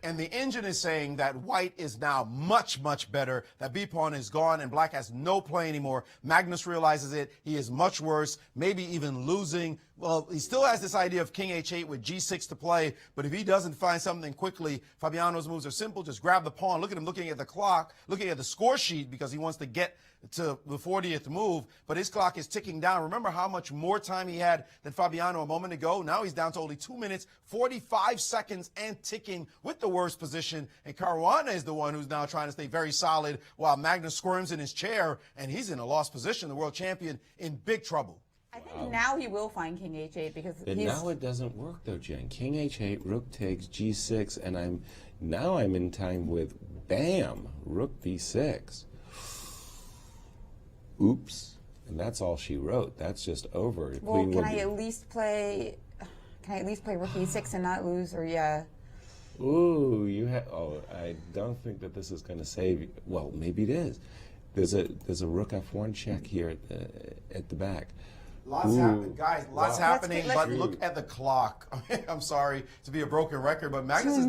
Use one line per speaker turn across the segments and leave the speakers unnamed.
And the engine is saying that white is now much, much better, that b-pawn is gone and black has no play anymore. Magnus realizes it. He is much worse, maybe even losing. Well, he still has this idea of king h8 with g6 to play, but if he doesn't find something quickly, Fabiano's moves are simple. Just grab the pawn. Look at him looking at the clock, looking at the score sheet because he wants to get to the 40th move, but his clock is ticking down. Remember how much more time he had than Fabiano a moment ago? Now he's down to only 2 minutes, 45 seconds, and ticking with the worst position. And Caruana is the one who's now trying to stay very solid while Magnus squirms in his chair, and he's in a lost position, the world champion in big trouble.
I think now he will find king h8 because
now it doesn't work though, Jen. King h8, rook takes g6, and I'm in time with bam, rook b6. Oops, and that's all she wrote. That's just over.
Well, can I at least play rook e6 and not lose, or yeah?
Ooh, you have. Oh, I don't think that this is going to save you. Well, maybe it is. There's a rook f1 check here at the back.
Lots happening, guys. Lots happening, but look at the clock. I'm sorry to be a broken record, but Magnus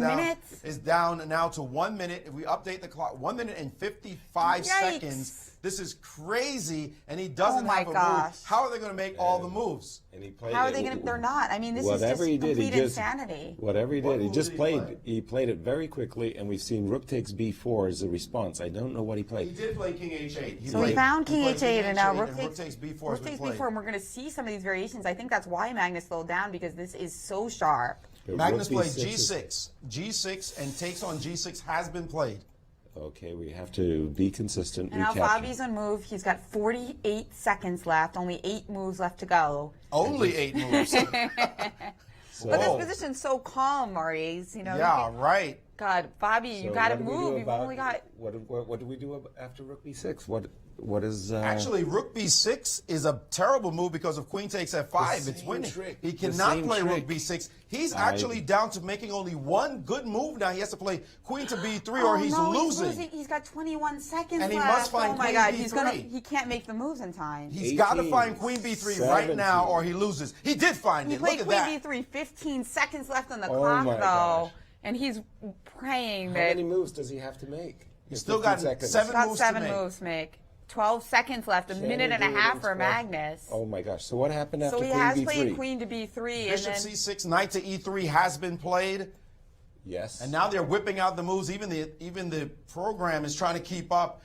is down now to 1 minute. If we update the clock, 1 minute and 55 seconds. This is crazy, and he doesn't have a move. How are they going to make all the moves?
And he played
How are they going to? They're not. I mean, this is just complete insanity.
Whatever he did, he just played. He played it very quickly, and we've seen rook takes b4 as a response. I don't know what he played.
He did play king h8.
So he found king h8, and now rook
takes b4.
Rook takes b4, and we're going to see some of these variations. I think that's why Magnus slowed down, because this is so sharp.
Magnus played g6. G6 and takes on g6 has been played.
Okay, we have to be consistent.
And now Fabi's on move. He's got 48 seconds left. Only 8 moves left to go.
Only 8 moves.
But this position's so calm, Maurice. You know.
Yeah, right.
God, Fabi, you got to move. You've only got.
What do we do after rook b6? What is
actually rook b6 is a terrible move because of queen takes f5. It's winning. He cannot play rook b6. He's actually down to making only one good move now. He has to play queen to b3 or he's losing.
He's got 21 seconds
and
left.
He must find queen b3.
He can't make the moves in time.
He's got to find queen b3 right now or he loses. He did find it.
Look
at that.
He played queen b3. 15 seconds left on the clock, though.
Gosh.
And he's praying
that. How many moves does he have to make?
He's still got 7 moves to make.
12 seconds left, a minute and a half for Magnus.
Oh my gosh! So what happened after
queen b3? So he has played queen to b3.
Bishop c6, knight to e3 has been played.
Yes.
And now they're whipping out the moves. Even the program is trying to keep up.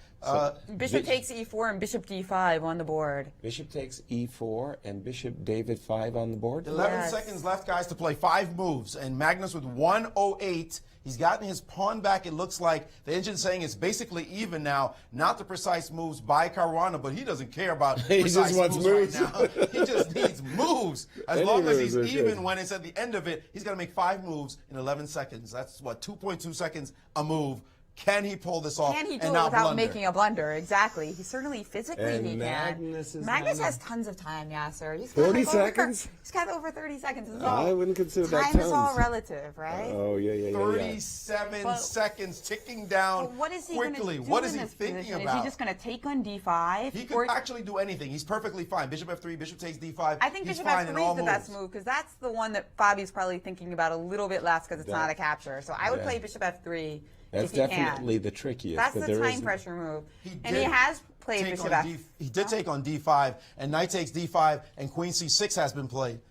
Bishop takes e4 and bishop d5 on the board.
Bishop takes e4 and bishop David 5 on the board.
11 seconds left, guys, to play 5 moves. And Magnus with 108. He's gotten his pawn back, it looks like. The engine's saying it's basically even now. Not the precise moves by Caruana, but he doesn't care about precise moves right now. He just needs moves. As long as he's even when it's at the end of it, he's going to make 5 moves in 11 seconds. That's, what, 2.2 seconds a move. Can he pull this off?
Can he do it without making a blunder? Exactly. He certainly physically he can. Magnus has tons of time, Yasser. He's got
30 seconds?
He's got over 30 seconds.
I wouldn't consider that
time is all relative, right?
Oh, yeah.
37 seconds ticking down quickly. What is he thinking about?
Is he just going to take on d5?
He could actually do anything. He's perfectly fine. Bishop f3, bishop takes d5.
I think bishop f3 is the best move because that's the one that Fabi's probably thinking about a little bit less because it's not a capture. So I would play bishop f3.
That's definitely the trickiest.
That's the time pressure move. And he has played bishop f5.
He did take on d5, and knight takes d5, and queen c6 has been played.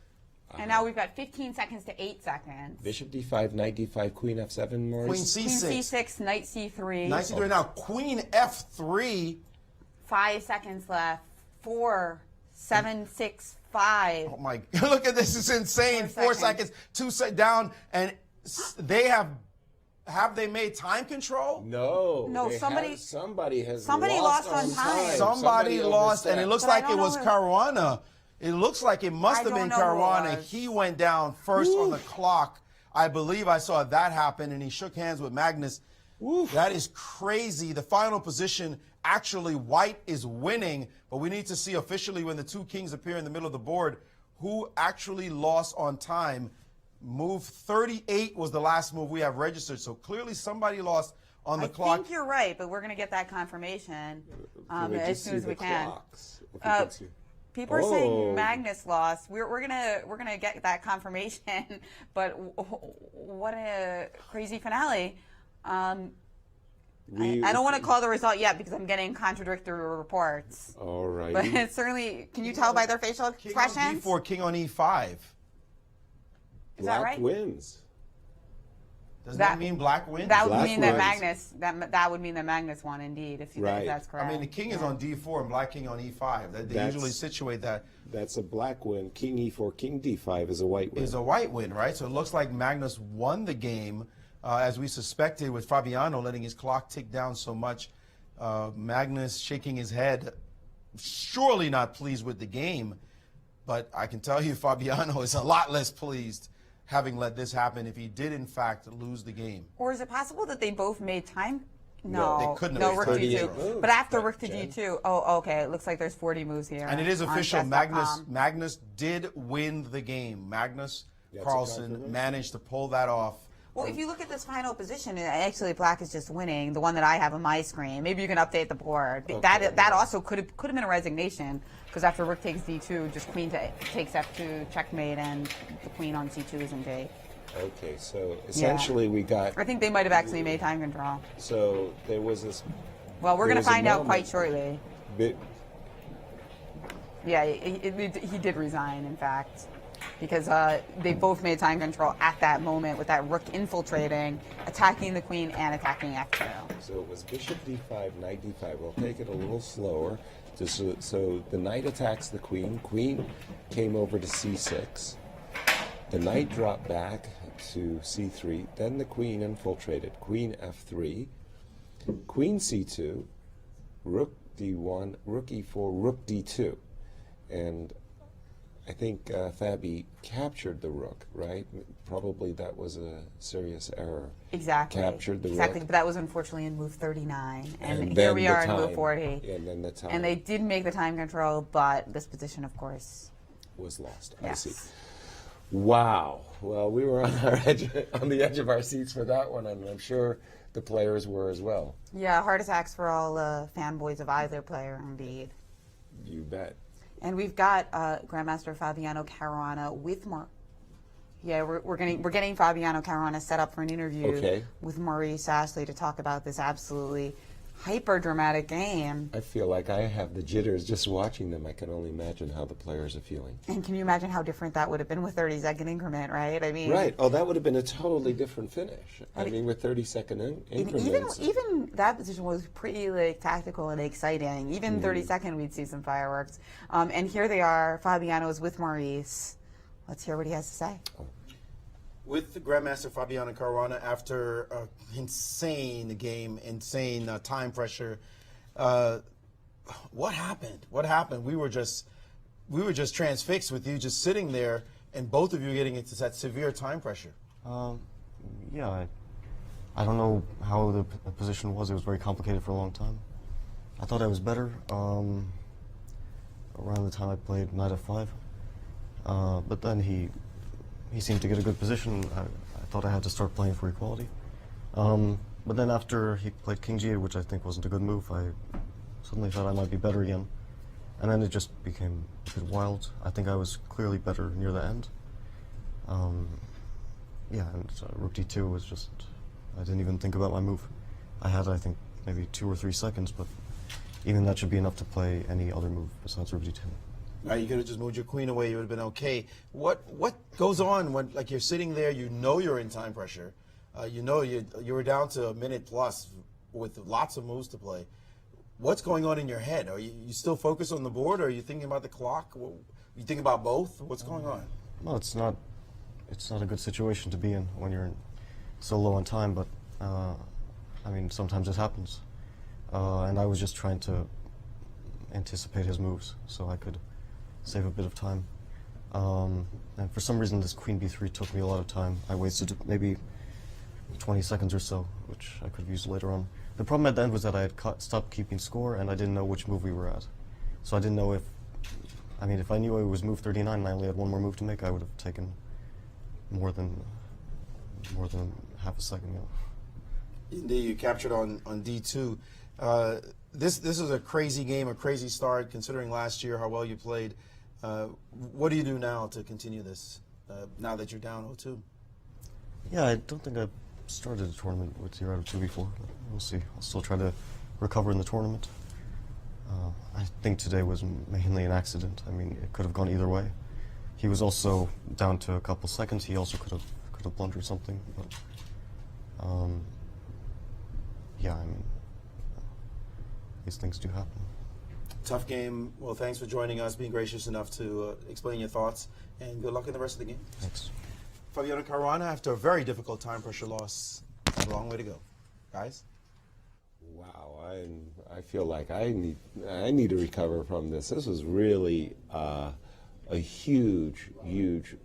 And now we've got 15 seconds to 8 seconds.
Bishop d5, knight d5, queen f7, more.
Queen c6.
Queen c6, knight c3.
Knight c3. Now queen f3.
5 seconds left. 4, 7, 6, 5.
Oh my! Look at this! It's insane. 4 seconds. 2 down, and they have. Have they made time control?
No.
Somebody
lost
on time.
Somebody lost, and it looks like it was Caruana. It looks like it must have been Caruana. He went down first on the clock. I believe I saw that happen, and he shook hands with Magnus. That is crazy. The final position, actually, white is winning, but we need to see officially when the 2 kings appear in the middle of the board who actually lost on time. Move 38 was the last move we have registered, so clearly somebody lost on the clock.
I think you're right, but we're going to get that confirmation as soon as we can. People are saying Magnus lost. We're gonna get that confirmation, but what a crazy finale. I don't want to call the result yet because I'm getting contradictory reports.
All right.
But it's certainly, can you tell by their facial expressions?
King on D4, king on E5.
Is that right?
Black wins.
Doesn't that mean black wins?
That would
Black
mean
wins.
that that would mean that Magnus won indeed, if that's correct.
I mean, the king is on D4 and black king on E5. They usually situate that.
That's a black win. King E4, king D5 is a white win.
Is a white win, right? So it looks like Magnus won the game, as we suspected, with Fabiano letting his clock tick down so much. Magnus shaking his head, surely not pleased with the game. But I can tell you Fabiano is a lot less pleased having let this happen if he did in fact lose the game.
Or is it possible that they both made time?
No, they couldn't
No,
have.
rook
Moves.
d2. But after rook to
Jen.
d2, oh, okay. It looks like there's 40 moves here.
And it is
on
official.
chess.com.
Magnus did win the game. Carlsen managed to pull that off.
Well, if you look at this final position, actually black is just winning, the one that I have on my screen. Maybe you can update the board. That also could have been a resignation, because after rook takes d2, just queen takes f2, checkmate, and the queen on c2 is in day.
Okay, so essentially we got...
I think they might have actually made time control.
So there was this...
Well, we're going to find out quite
moment.
shortly.
Bit,
Yeah, he did resign, in fact, because they both made time control at that moment with that rook infiltrating, attacking the queen, and attacking f2.
so it was bishop d5, knight d5. We'll take it a little slower. So the knight attacks the queen. Queen came over to c6. The knight dropped back to c3. Then the queen infiltrated. Queen f3. Queen c2. Rook d1. Rook e4. Rook d2. And I think Fabi captured the rook, right? Probably that was a serious error.
Exactly.
Captured the
exactly,
rook.
but that was unfortunately in move 39, and here
then
we
the
are in
time.
move 40.
And then the time
And they did make the time control, but this position, of course.
was lost.
Yes.
I see. Wow. Well, we were on the edge of our seats for that one, and I'm sure the players were as well.
Yeah, heart attacks for all fanboys of either player, indeed.
You bet.
And we've got Grandmaster Fabiano Caruana with we're getting Fabiano Caruana set up for an interview with Maurice Ashley to talk about this absolutely hyper dramatic game.
I feel like I have the jitters just watching them. I can only imagine how the players are feeling.
And can you imagine how different that would have been with 30-second increment, right? I mean,
right. Oh, that would have been a totally different finish. I mean, with 30-second increments.
Even that position was pretty tactical and exciting. Even 30-second, we'd see some fireworks. And here they are, Fabiano's with Maurice. Let's hear what he has to say.
With the Grandmaster Fabiano Caruana, after an insane game, insane time pressure, what happened? What happened? We were just transfixed with you just sitting there, and both of you getting into that severe time pressure.
Yeah, I don't know how the position was. It was very complicated for a long time. I thought I was better around the time I played knight f5, but then he seemed to get a good position. I thought I had to start playing for equality. But then after he played king g8, which I think wasn't a good move, I suddenly thought I might be better again. And then it just became a bit wild. I think I was clearly better near the end. Yeah, and rook d2 was just, I didn't even think about my move. I had, I think, maybe 2 or 3 seconds, but even that should be enough to play any other move besides rook d2.
Right, you could have just moved your queen away. You would have been okay. What goes on when, like, you're sitting there? You know you're in time pressure. You know you were down to a minute plus with lots of moves to play. What's going on in your head? Are you still focused on the board, or are you thinking about the clock? You think about both? What's going on?
No, it's not a good situation to be in when you're so low on time. But I mean, sometimes it happens. And I was just trying to anticipate his moves so I could save a bit of time. And for some reason, this queen b3 took me a lot of time. I wasted maybe 20 seconds or so, which I could have used later on. The problem at the end was that I had stopped keeping score, and I didn't know which move we were at. So I didn't know if I knew it was move 39 and I only had one more move to make, I would have taken more than half a second.
Indeed, you captured on D2. This is a crazy game, a crazy start, considering last year how well you played. What do you do now to continue this, now that you're down 0-2?
Yeah, I don't think I've started a tournament with 0-2 before. We'll see. I'll still try to recover in the tournament. I think today was mainly an accident. I mean, it could have gone either way. He was also down to a couple seconds. He also could have blundered something. But yeah, I mean, these things do happen.
Tough game. Well, thanks for joining us, being gracious enough to explain your thoughts, and good luck in the rest of the game.
Thanks.
Fabiano Caruana, after a very difficult time pressure loss, a long way to go. Guys?
Wow, I feel like I need to recover from this. This was really a huge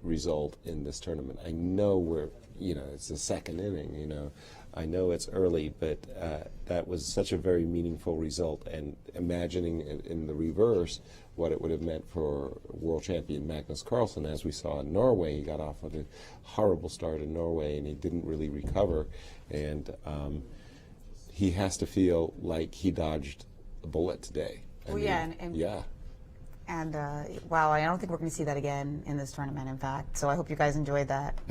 result in this tournament. I know it's the second inning, I know it's early, but that was such a very meaningful result, and imagining in the reverse what it would have meant for world champion Magnus Carlsen. As we saw in Norway, he got off with a horrible start in Norway and he didn't really recover, and he has to feel like he dodged a bullet today.
And wow, I don't think we're going to see that again in this tournament, in fact. So I hope you guys enjoyed that.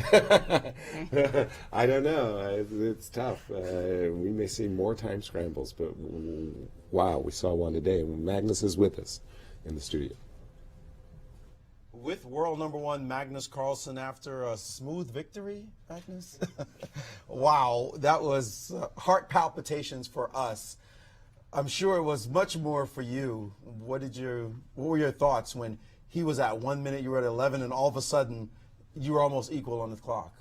I don't know. It's tough. We may see more time scrambles, but wow, we saw one today. Magnus is with us in the studio.
With world number one Magnus Carlsen after a smooth victory, Magnus? Wow, that was heart palpitations for us. I'm sure it was much more for you. What were your thoughts when he was at 1 minute, you were at 11, and all of a sudden you were almost equal on the clock?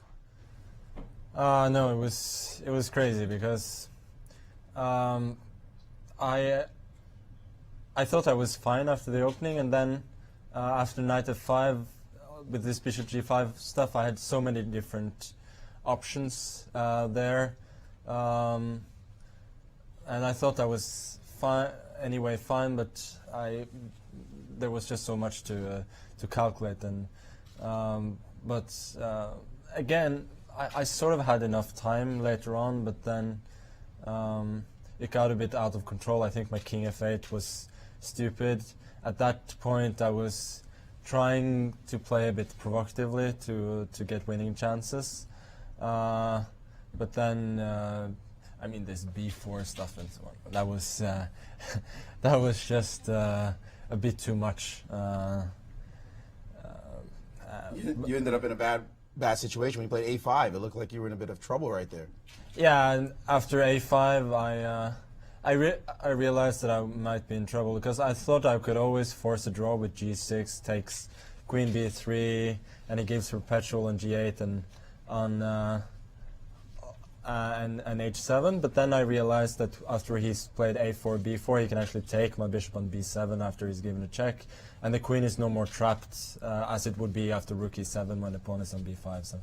No, it was crazy because I thought I was fine after the opening, and then after knight f5 with this bishop g5 stuff, I had so many different options there. And I thought I was fine, but there was just so much to calculate, and again, I sort of had enough time later on, but then it got a bit out of control. I think my king f8 was stupid. At that point, I was trying to play a bit provocatively to get winning chances, but then. I mean, this b4 stuff and so on. That was that was just a bit too much.
You ended up in a bad situation when you played a5. It looked like you were in a bit of trouble right there.
Yeah, and after a5, I realized that I might be in trouble because I thought I could always force a draw with g6, takes queen b3, and he gives perpetual on g8 and on. And h7, but then I realized that after he's played a4, b4, he can actually take my bishop on b7 after he's given a check, and the queen is no more trapped as it would be after rook e7 when the pawn is on b5. So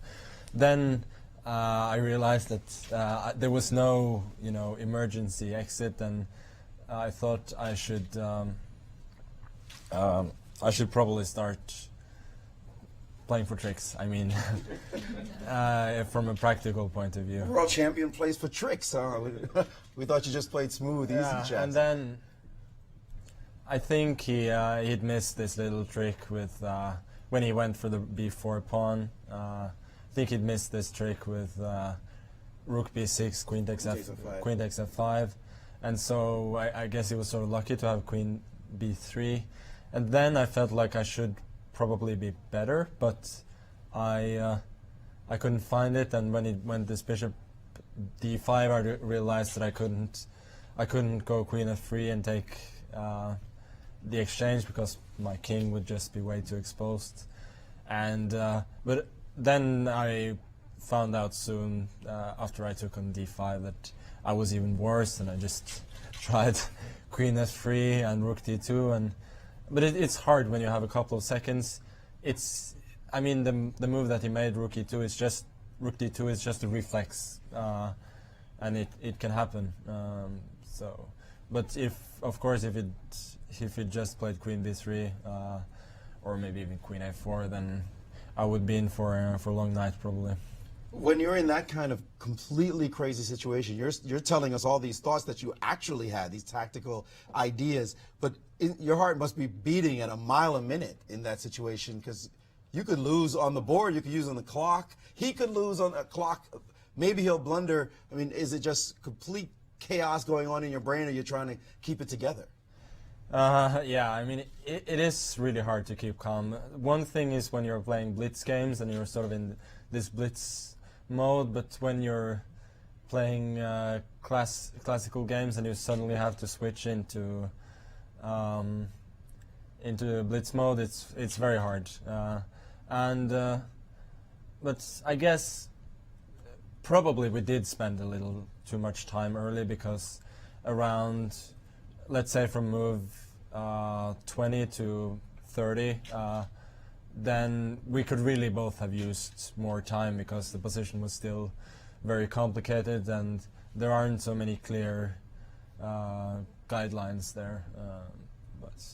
then I realized that there was no emergency exit, and I thought I should probably start playing for tricks. I mean, from a practical point of view.
World champion plays for tricks, huh? We thought you just played smooth, easy chess.
And then I think he'd missed this little trick with when he went for the b4 pawn. I think he'd missed this trick with rook b6, queen takes f5, and so I guess he was sort of lucky to have queen b3, and then I felt like I should probably be better, but I couldn't find it, and when it went this bishop d5, I realized that I couldn't go queen f3 and take the exchange because my king would just be way too exposed, and but then I found out soon after I took on d5 that I was even worse, and I just tried queen f3 and rook d2, but it's hard when you have a couple of seconds. I mean, the move that he made, rook e2, is just rook d2 is just a reflex, and it can happen. But if it just played queen b3, or maybe even queen a4, then I would be in for a long night probably.
When you're in that kind of completely crazy situation, you're telling us all these thoughts that you actually had, these tactical ideas, but your heart must be beating at a mile a minute in that situation, because you could lose on the board, you could use on the clock, he could lose on a clock, maybe he'll blunder. I mean, is it just complete chaos going on in your brain, or you're trying to keep it together?
Yeah, I mean, it is really hard to keep calm. One thing is when you're playing blitz games and you're sort of in this blitz mode, but when you're playing classical games and you suddenly have to switch into blitz mode, it's very hard. But I guess probably we did spend a little too much time early, because around, let's say from move 20 to 30, then we could really both have used more time, because the position was still very complicated and there aren't so many clear guidelines there. But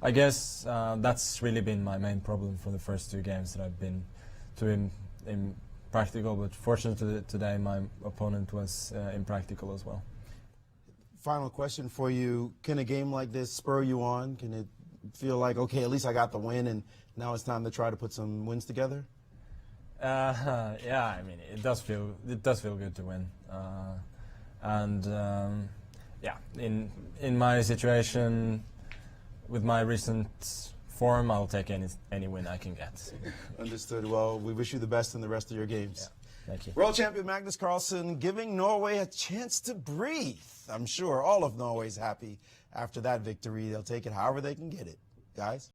I guess that's really been my main problem for the first two games, that I've been too impractical, but fortunately today my opponent was impractical as well.
Final question for you. Can a game like this spur you on? Can it feel like, okay, at least I got the win and now it's time to try to put some wins together?
Yeah, I mean, it does feel good to win. Yeah, in my situation, with my recent form, I'll take any win I can get.
Understood. Well, we wish you the best in the rest of your games.
Yeah. Thank you.
World champion Magnus Carlsen giving Norway a chance to breathe. I'm sure all of Norway's happy after that victory. They'll take it however they can get it. Guys?